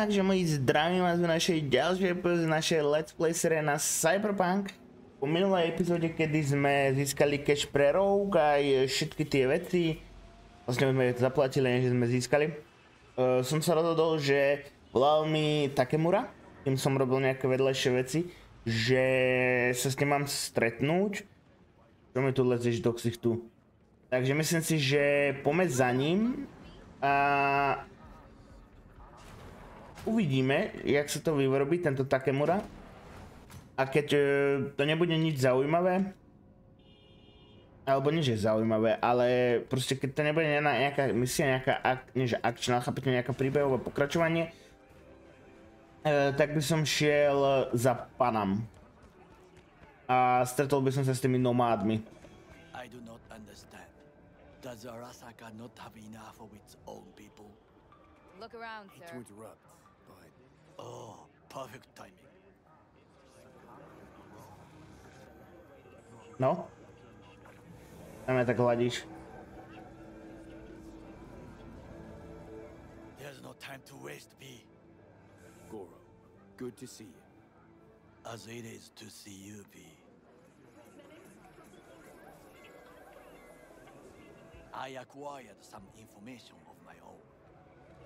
Takže moji zdravím vás v našej ďalšej epizóde našej Let's Play série na Cyberpunk. Po minulej epizóde, kedy sme získali cash pre rogue aj všetky tie veci, vlastne sme zaplatili, že sme získali, som sa rozhodol, že volal mi Takemura, kým som robil nejaké vedľajšie veci, že sa s ním mám stretnúť. Čo mi tu lezeš do ksichtu? Takže myslím si, že poďme za ním a uvidíme, jak sa to vyrobí, tento Takemura. A keď to nebude nič zaujímavé, alebo nie že zaujímavé, ale proste keď to nebude nejaká misia, nejaká akčná, chápete, nejaká príbehové pokračovanie, tak by som šiel za Panam. A stretol by som sa s tými nomádmi. I do not understand. Does Arasaka not have enough of its own people? Look around, sir. To interrupt, but Oh, perfect timing. No? Tam je tak hladíš. There's no time to waste, B. Goro, good to see you. As it is to see you, B. I acquired some information of my own.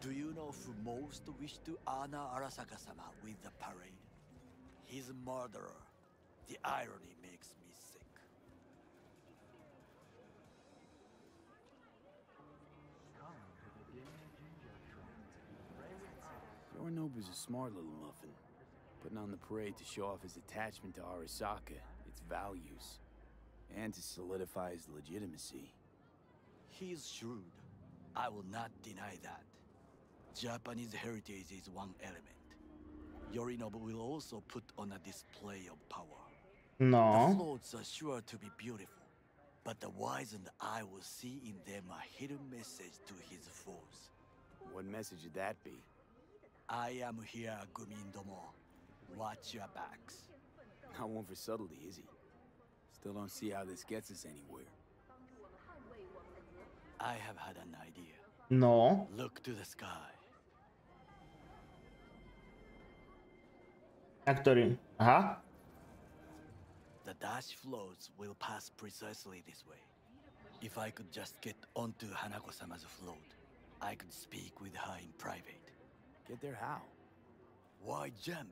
Do you know who most wished to honor Arasaka-sama with the parade? His murderer. The irony makes me sick. Yorinobu's a smart little muffin, putting on the parade to show off his attachment to Arasaka, its values, and to solidify his legitimacy. He's shrewd. I will not deny that. Japanese heritage is one element. Yorinobu will also put on a display of power. The No. floats are sure to be beautiful, but the wizened eye will see in them a hidden message to his foes. What message would that be? I am here, Gumindomo. Watch your backs. Not one for subtlety, is he? Still don't see how this gets us anywhere. I have had an idea. No. Look to the sky. A ktorý? Aha. The dash floats will pass precisely this way. If I could just get onto Hanako-sama's float, I could speak with her in private. Get there how? Why jump?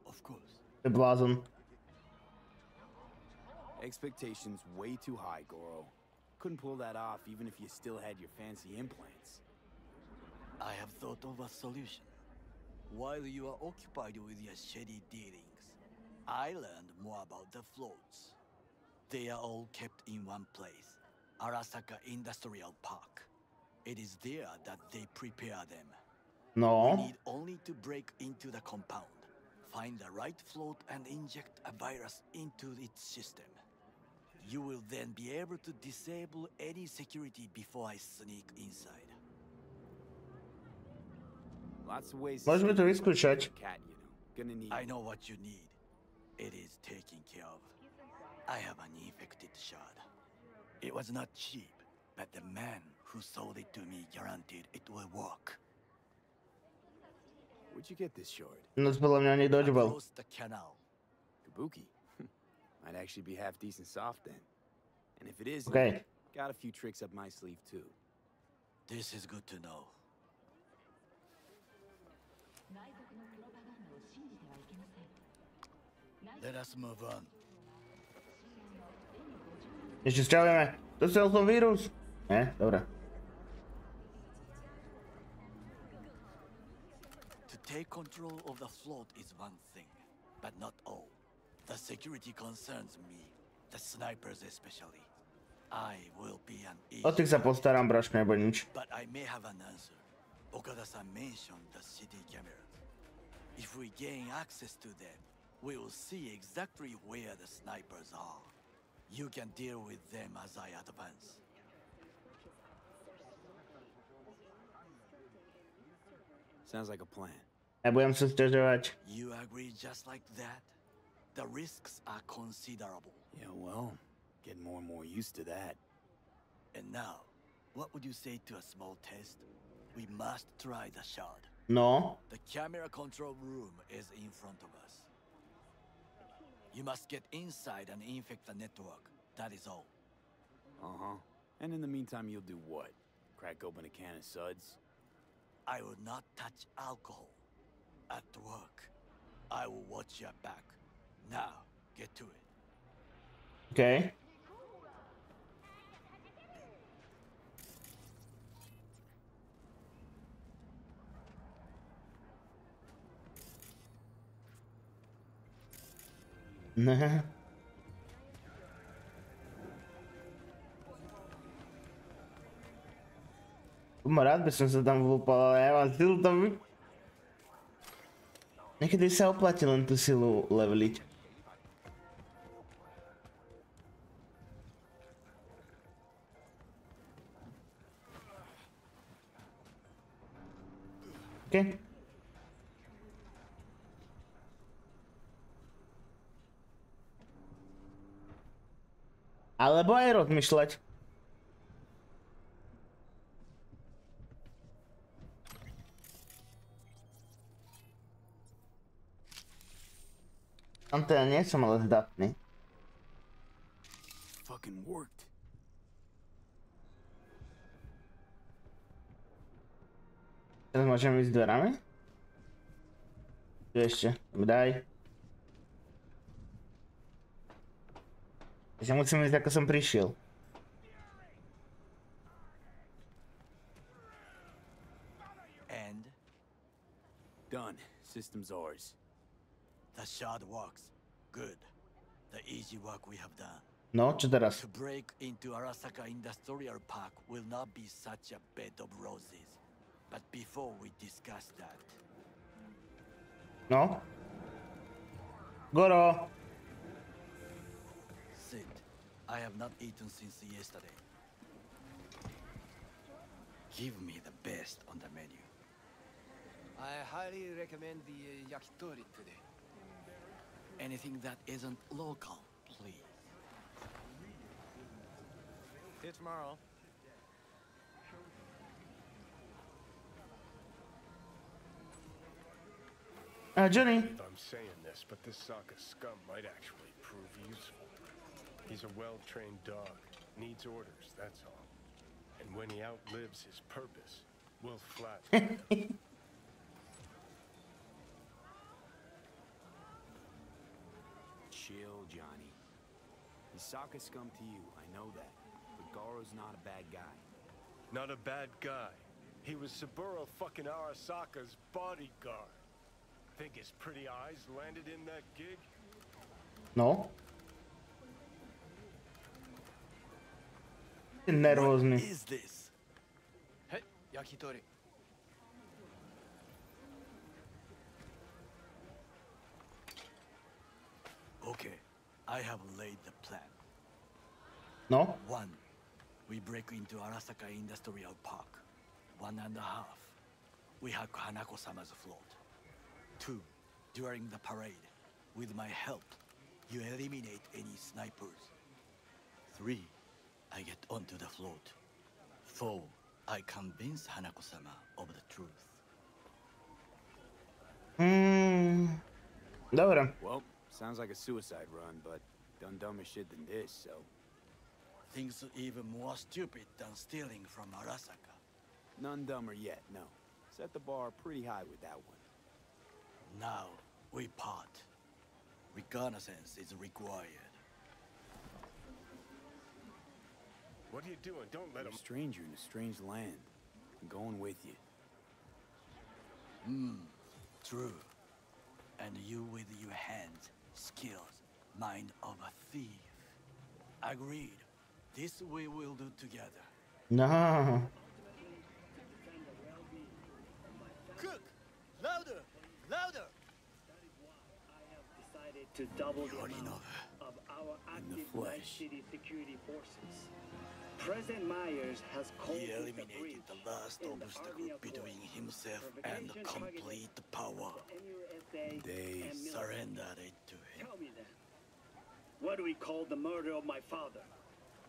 Of course. To je blázon. Expectations way too high, Goro. Couldn't pull that off even if you still had your fancy implants. I have thought of a solution. While you are occupied with your shady dealings, I learned more about the floats. They are all kept in one place, Arasaka Industrial Park. It is there that they prepare them. We No. need only to break into the compound, find the right float and inject a virus into its system. You will then be able to disable any security before I sneak inside. Lots of ways Môžeme to vyskúšať. cat, you know. Gonna need I know what you need. It is taken care of. I have an infected shard. It was not cheap, but the man who sold it to me guaranteed it will work. Where'd you get this shard? No to podľa mňa ani dodgebal. Across the canal. Kabuki. Might actually be half decent soft then. And if it isn't, Okay. got a few tricks up my sleeve too. This is good to know. Let us move on. Ešte sťahujeme. Dostal som vírus. Nie? Dobre. To take control of the float is one thing, but not all. The security concerns me, the snipers especially. I will be an O tých sa postaram, braško, nebo nič. but I may have an answer. Okada-san mentioned the city cameras. If we gain access to them, we will see exactly where the snipers are. You can deal with them as I advance. Sounds like a plan. Nebudem sa sťažovať. You agree just like that? The risks are considerable. Yeah, well, getting more and more used to that. And now, what would you say to a small test? We must try the shard. No. The camera control room is in front of us. You must get inside and infect the network. That is all. Uh-huh. And in the meantime, you'll do what? Crack open a can of suds? I will not touch alcohol at work. I will watch your back. Now, get to it. Okay. Rád by som sa tam vúpal, ale ja mám silu tam Niekedy sa oplatí len tú silu leveliť. OK. Alebo aj rozmýšľať. Tam teda nie som ale zdatný. Fucking worked. Teraz môžem ísť dverami? Tu ešte, daj. Takže musím ísť ako som prišiel. And? Done. System's ours. The shard works. Good. The easy work we have done. No, čo teraz? To break into Arasaka Industrial Park will not be such a bed of roses. But before we discuss that... No? Goro! Sit. I have not eaten since yesterday. Give me the best on the menu. I highly recommend the yakitori today. Anything that isn't local, please. See you tomorrow. Johnny. I'm saying this, but this Sokka scum might actually prove useful. He's a well-trained dog. Needs orders, that's all. And when he outlives his purpose, we'll flat. Chill, Johnny. He's Sokka scum to you, I know that. But Goro's not a bad guy. Not a bad guy. He was Saburo fucking Arasaka's bodyguard. Think his pretty eyes landed in that gig? No. Nervózny. What is this? Hey, yakitori. Okay, I have laid the plan. No? 1. We break into Arasaka Industrial Park. 1.5. We hack Hanako-sama's float. 2. During the parade, with my help, you eliminate any snipers. 3. I get onto the float. 4. I convince Hanako-sama of the truth. Dobra. Well, sounds like a suicide run, but done dumber shit than this, so... Things even more stupid than stealing from Arasaka. None dumber yet, no. Set the bar pretty high with that one. Now, we part. Reconnaissance is required. What are you doing? Don't let You're him... a stranger in a strange land. I'm going with you. True. And you with your hands, skills, mind of a thief. Agreed. This we will do together. No. Cook! Louder! Louder! To double the already know amount of our In the active Night flesh. City security forces. President Myers has called He it a eliminated breach the last in the obstacle army of between law. himself and Provocation complete power. NUSA They and military. Surrendered it to him. Tell me then, what do we call the murder of my father?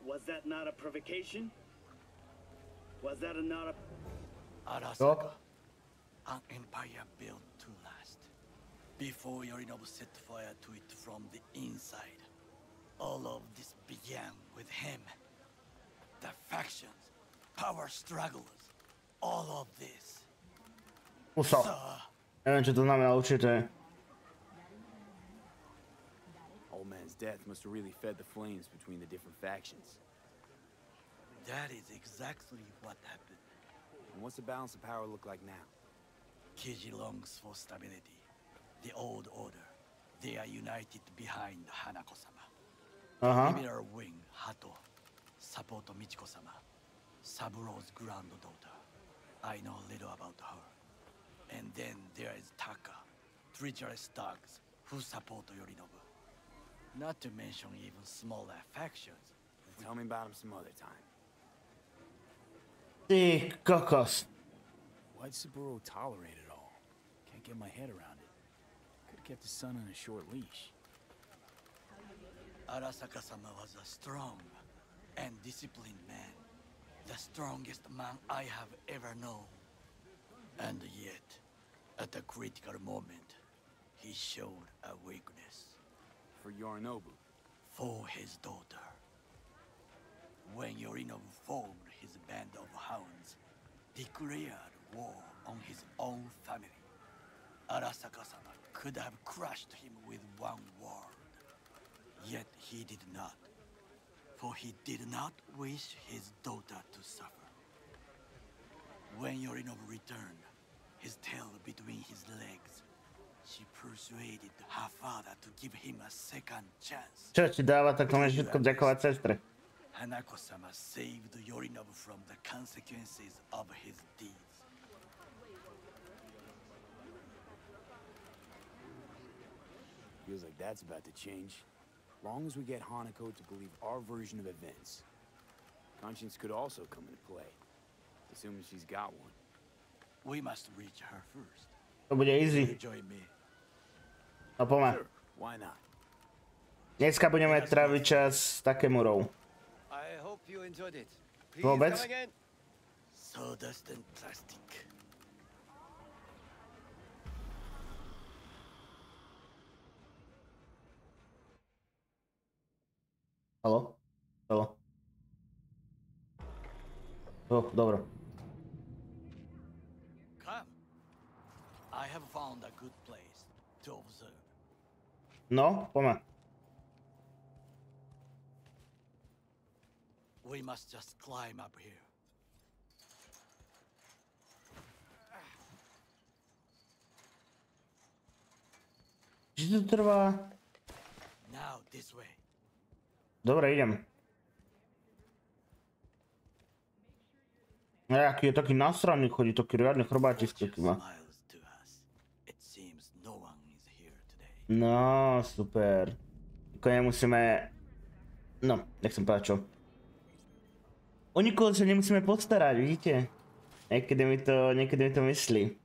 Was that not a provocation? Was that not a... Arasaka, an empire built to last. Before Yorinobu set fire to it from the inside, all of this began with him. The factions, power struggles, all of this. Uso. Neviem, čo to znamená určite. Old man's death must have really fed the flames between the different factions. That is exactly what happened. And what's the balance of power look like now? Keiji longs for stability. The old order. They are united behind Hanako-sama. Criminal wing, Hato. Support Michiko-sama. Saburo's granddaughter. I know little about her. And then there is Taka. Treacherous thugs who support Yorinobu. Not to mention even smaller factions. Tell me about him some other time. Ty kokos. Why'd Saburo tolerate it all? Can't get my head around it. Could've kept his son on a short leash. Arasaka-sama was a strong and disciplined man. The strongest man I have ever known. And yet, at a critical moment, he showed a weakness. For Yorinobu. For his daughter. When Yorinobu formed his band of hounds, declared war on his own family, Arasaka-sama could have crushed him with one word. Yet he did not. For he did not wish his daughter to suffer. When Yorinobu returned, his tail between his legs, she persuaded her father to give him a second chance. Čo ti dáva, tak to máš všetko ďakovať sestre. Hanako-sama saved Yorinobu from the consequences of his deeds. Feels like that's about to change. Long as we get Hanako to believe our version of events. Conscience could also come into play, assuming she's got one. We must reach her first. To bude easy. Join me. No poďme. Sure, why not? Dneska budeme tráviť čas s Takemurou. I hope you enjoyed it. Please Vôbec? come again. Sawdust and plastic. Haló? Haló? Dobro. Come. I have found a good place to observe. No, poďme. We must just climb up here. Či to trvá? Now this way. Dobre, idem. Aký je taký nasraný, chodí taký riadny chrbátisko kýma. Smiles to us. It seems no one is here today. No, super. Ako nemusíme... No, nechcem povedať čo. O nikoho sa nemusíme postarať, vidíte? Niekedy mi to myslí.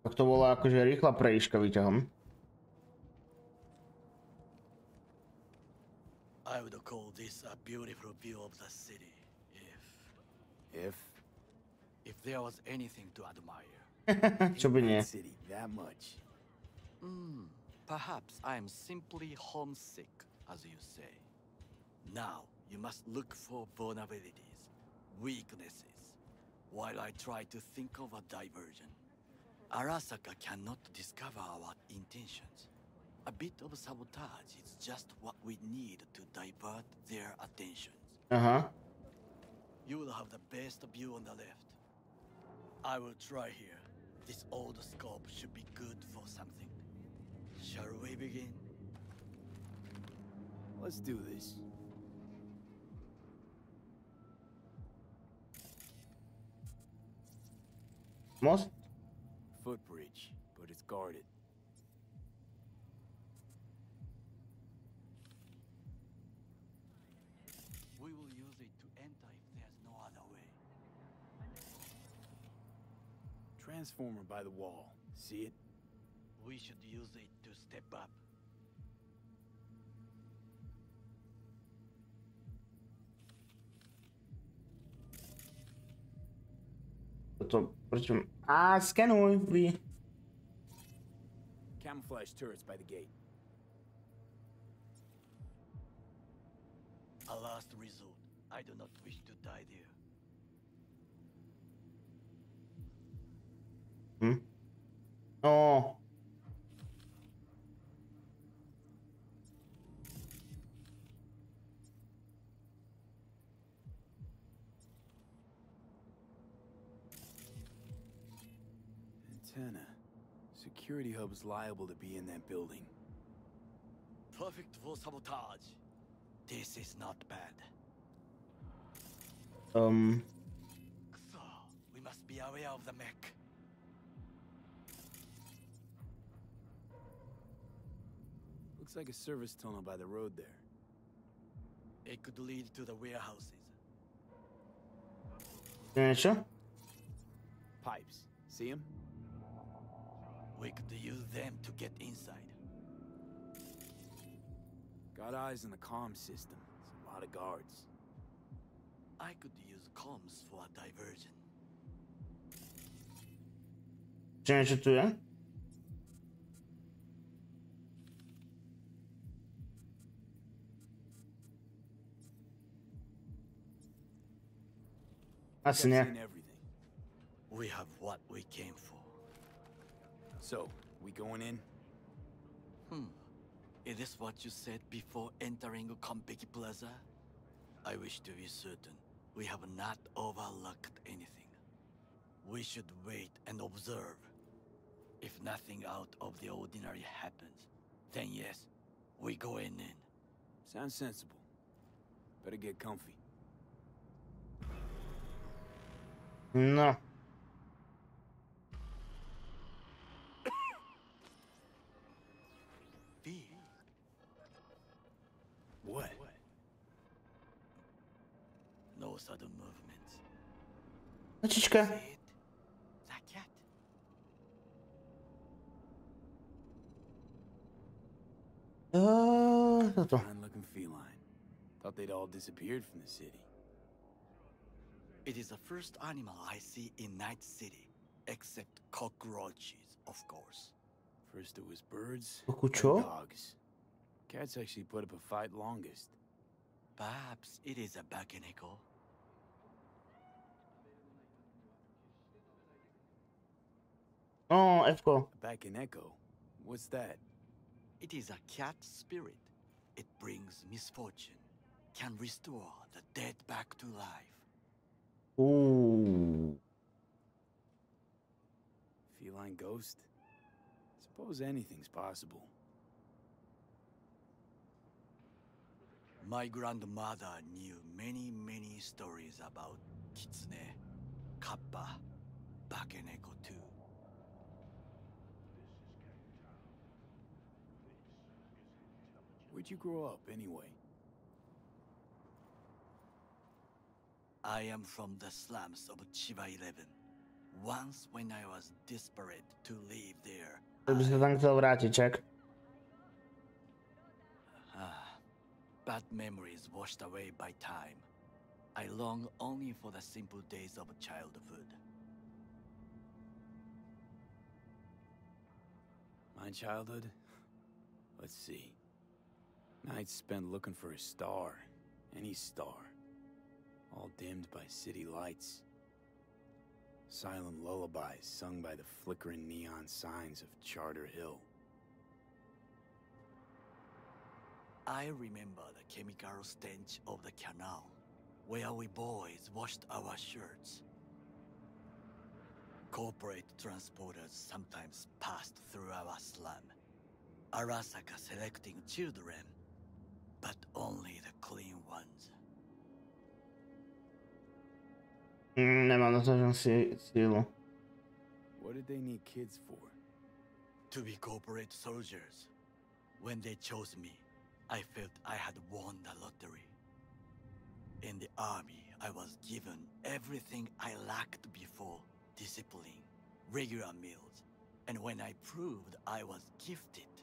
Tak to bola akože rýchla prejška výťahom. I would call this a beautiful view of the city if there was anything to admire. Čo by nie? City that much. Perhaps I am simply homesick, as you say. Now, you must look for vulnerabilities, weaknesses, while I try to think of a diversion. Arasaka cannot discover our intentions. A bit of sabotage is just what we need to divert their attentions. Aha. You will have the best view on the left. I will try here. This old scope should be good for something. Shall we begin? Let's do this. Most? Footbridge, but it's guarded. We will use it to enter if there's no other way. transformer by the wall. See it? We should use it to step up. Prečo? Skenuj, vy. Camouflage turrets by the gate. A last resort. I do not wish to die there. No. Antenna. Security hub is liable to be in that building. Perfect for sabotage. This is not bad. So, we must be aware of the mech. Looks like a service tunnel by the road there. It could lead to the warehouses. Niečo? Pipes. See them? We could use them to get inside. Got eyes on the comm system. It's a lot of guards. I could use comms for a diversion. Čo niečo tu je? Asi nie. Seen everything. We have what we came for. So, we going in? Is this what you said before entering Konpeki Plaza? I wish to be certain we have not overlooked anything. We should wait and observe. If nothing out of the ordinary happens, then yes, we go in. Sounds sensible. Better get comfy. No. V. What? No sudden movements. Mačička. See it? That cat. Toto. Fine-looking feline. Thought they'd all disappeared from the city. It is the first animal I see in Night City, except cockroaches, of course. First it was birds, Koku then čo? dogs. Cats actually put up a fight longest. Perhaps it is a bakeneko. O, F-ko. Back in Echo. What's that? It is a cat spirit. It brings misfortune, can restore the dead back to life. Uuu. Feline ghost? Suppose anything's possible. My grandmother knew many stories about kitsune, kappa, bakeneko too. Where'd you grow up, anyway? I am from the slums of Chiba 11. Once when I was desperate to live there, Tak by sa tam chcel vrátiť, čak. bad memories washed away by time. I long only for the simple days of childhood. My childhood? Let's see. Nights spent looking for a star. Any star. All dimmed by city lights. Silent lullabies sung by the flickering neon signs of Charter Hill. I remember the chemical stench of the canal, where we boys washed our shirts. Corporate transporters sometimes passed through our slum, Arasaka selecting children, but only the clean ones. Nemám na to sílu. What did they need kids for? To be corporate soldiers. When they chose me, I felt I had won the lottery. In the army, I was given everything I lacked before: discipline, regular meals, and when I proved I was gifted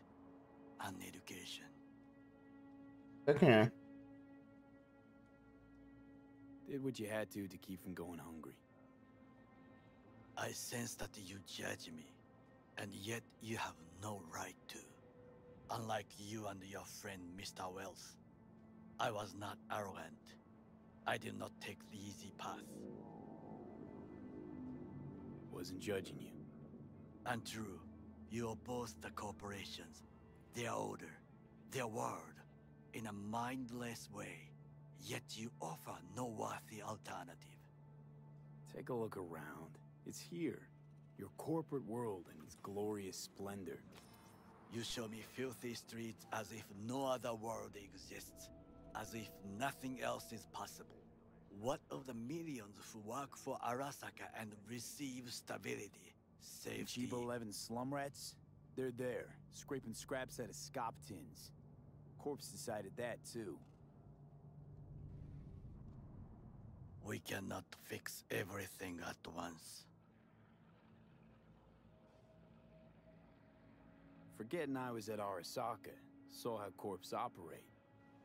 an education. Pekne. Did what you had to keep from going hungry. I sense that you judge me, and yet you have no right to. Unlike you and your friend Mr. Wells, I was not arrogant. I did not take the easy path. Wasn't judging you. And true, you oppose the corporations, their order, their word, in a mindless way, yet you offer no worthy alternative. Take a look around. It's here. Your corporate world in its glorious splendor. You show me filthy streets as if no other world exists, as if nothing else is possible. What of the millions who work for Arasaka and receive stability, safety? Cheap 11 slum rats? They're there, scraping scraps out of scop tins. Corpse decided that too. We cannot fix everything at once. Forgetting I was at Arasaka, saw how corps operate.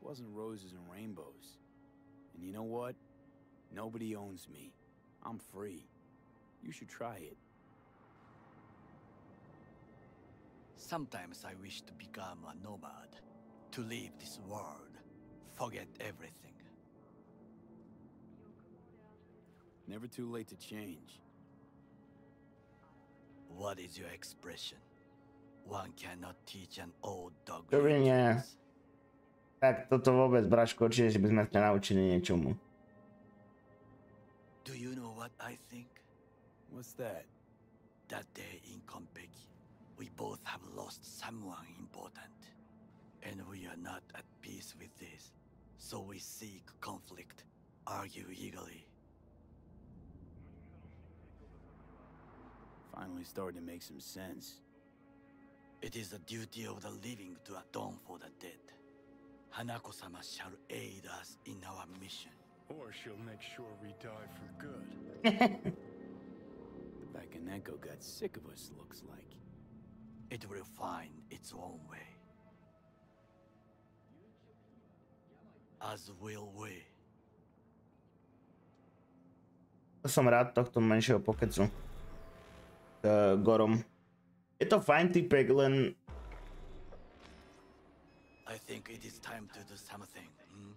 Wasn't roses and rainbows. And you know what? Nobody owns me. I'm free. You should try it. Sometimes I wish to become a nomad, to leave this world, forget everything. Never too late to change. What is your expression? One cannot teach an old dog. Dobre, nie. routines. Tak toto vôbec, Braško, určite, že by sme sa naučili niečomu. Do you know what I think? What's that? That day in Konpeki, we both have lost someone important. And we are not at peace with this. So we seek conflict, argue eagerly. Finally starting to make some sense. It is the duty of the living to atone for the dead. Hanako-sama shall aid us in our mission. Or she'll make sure we die for good. The Bakaneko got sick of us, looks like. It will find its own way. As will we. Som rád tohto menšieho pokecu. Gorom. Je to fajn typek, len... I think it is time to do something. Hmm?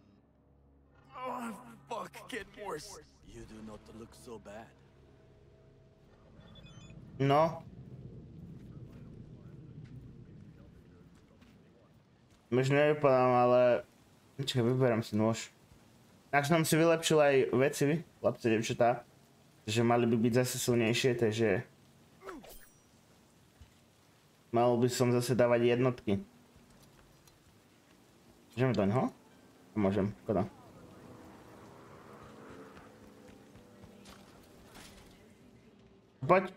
Oh, fuck, get worse. You do not look so bad. No. Možno nevypadám, ale... Čakaj, vyberám si nôž. Tak som si vylepšil aj veci, chlapci, devčatá. Že mali by byť zase silnejšie, takže... Mal by som zase dávať jednotky. Môžem doň, ho? Môžem, škoda. Poď.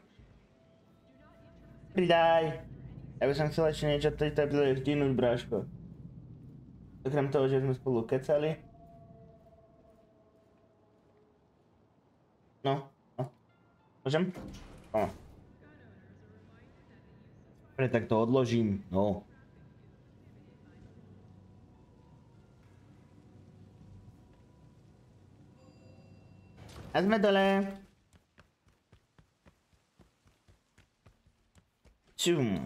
Pridaj. Ja by som chcel ešte niečo tejto epizóde vtinúť, bráško. Okrem toho, že sme spolu kecali. No, no. Môžem? No. Pre tak to odložím, no. A sme dole. Čum.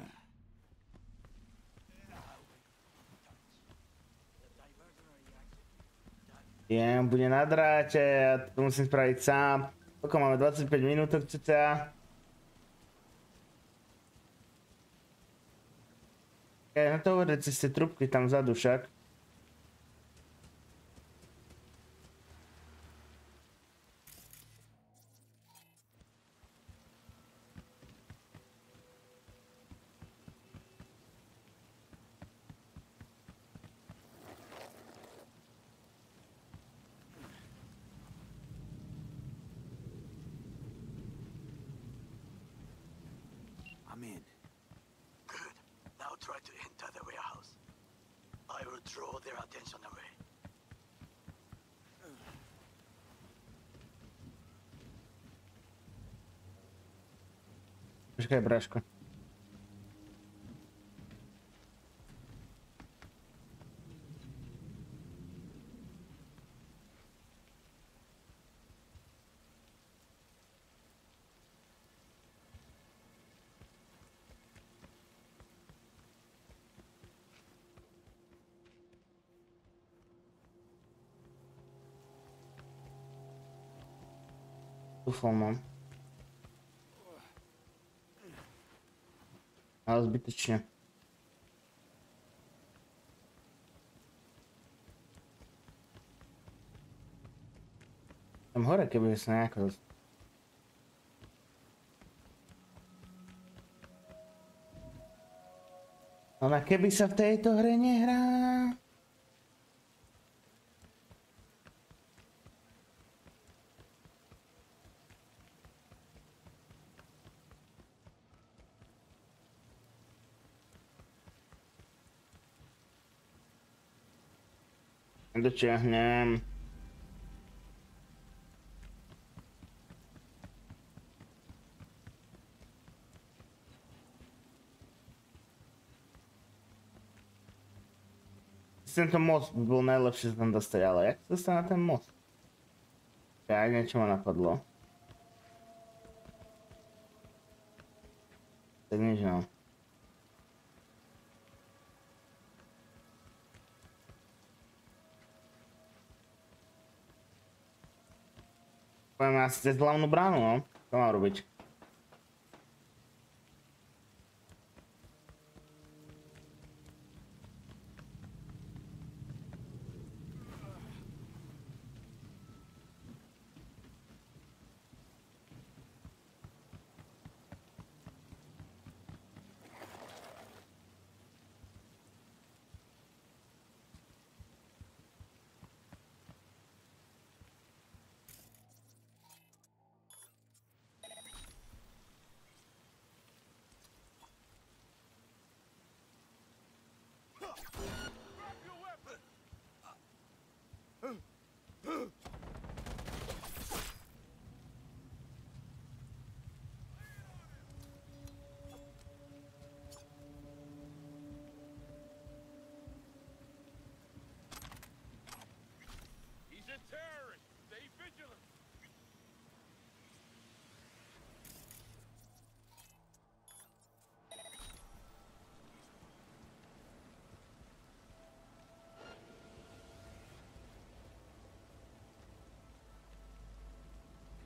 Bude na dráte, ja to musím spraviť sám. Koľko máme? 25 minútok cca. Na to uvedieť cez tie trubky tam vzadu však. I'm in. Good. Now try to enter the warehouse. I will draw their attention away. Počkaj, bráško. Dúfal mám. Ale zbytečne. Tam hore, keby sa nejako... Ona keby sa v tejto hre nehrá... Dočiahnem. Tento most by bol najlepšie sa tam dostať, ale jak sa dostať na ten most? Ja niečo ma napadlo. Tak nič no. Pojďme asi cez hlavnú bránu, no. Co mám robiť?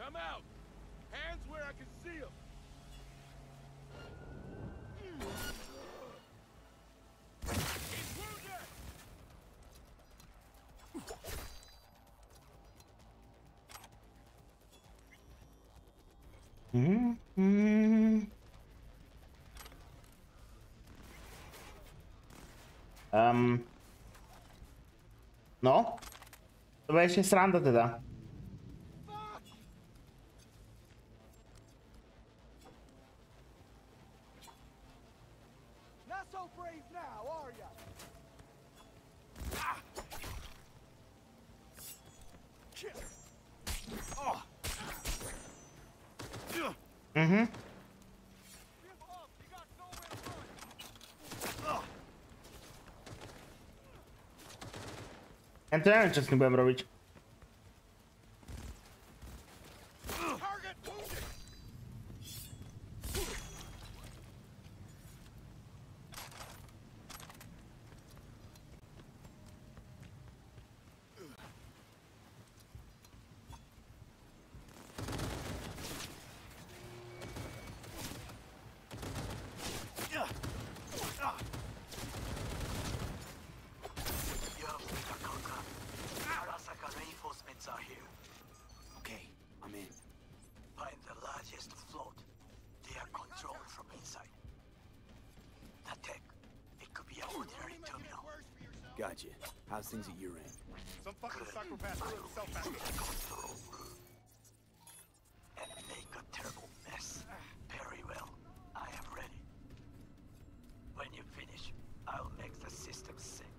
Come out! Hands where I can see them! He's wounded! No? To bude ešte sranda teda. Ja to neviem, čo s tým budem robiť. Gotcha. How's things at your end? Some fucking psychopath threw himself at me. And make a terrible mess. Very well. I am ready. When you finish, I'll make the system sick.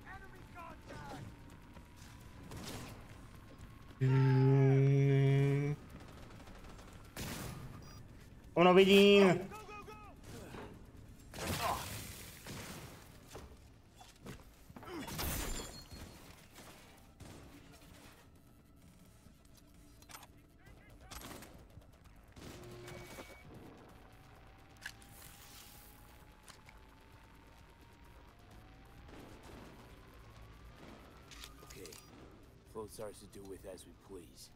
Enemy contact! balónov vidím. Floats ours to do with as we please.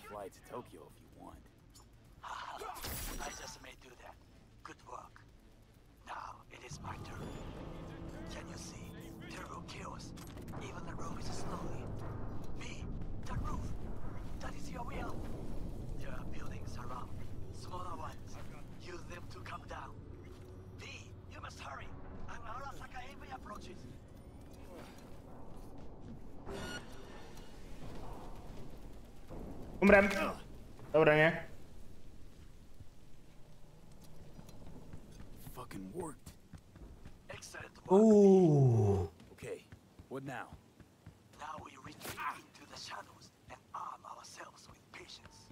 Fly to Tokyo if you want. I just may do that. Good work. Now it is my turn. Can you see? Terrible chaos. Even the room is slowly. Me, the roof. That is your will. There are buildings around. Smaller ones. Use them to come down. V, you must hurry. An Arasaka enemy approaches. Umrem. Dobre, nie? Fucking worked. Excellent work. Ooh. Okay, what now? Now we retreat into the shadows and arm ourselves with patience.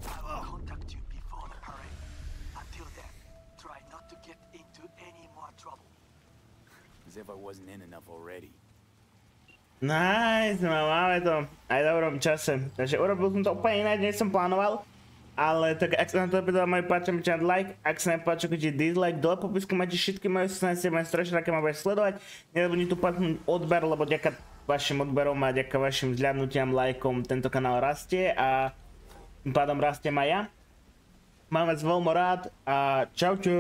I will contact you before the parade. Until then, try not to get into any more trouble. As if I wasn't in enough already. Nice, máme to aj v dobrom čase. Takže urobil som to úplne ináč, než som plánoval. Ale tak ak sa na to epizóda moji páči, mi čať like. Ak sa nepáči, keď je dislike, dole popisku máte všetky moje sociálne máte strašne, aké ma budeš sledovať. Nezabudni tu patnúť odber, lebo ďaká vašim odberom a ďaká vašim zľadnutiam, lajkom tento kanál rastie a tým pádom rastiem aj ja. Mám vás veľmi rád a čau čau.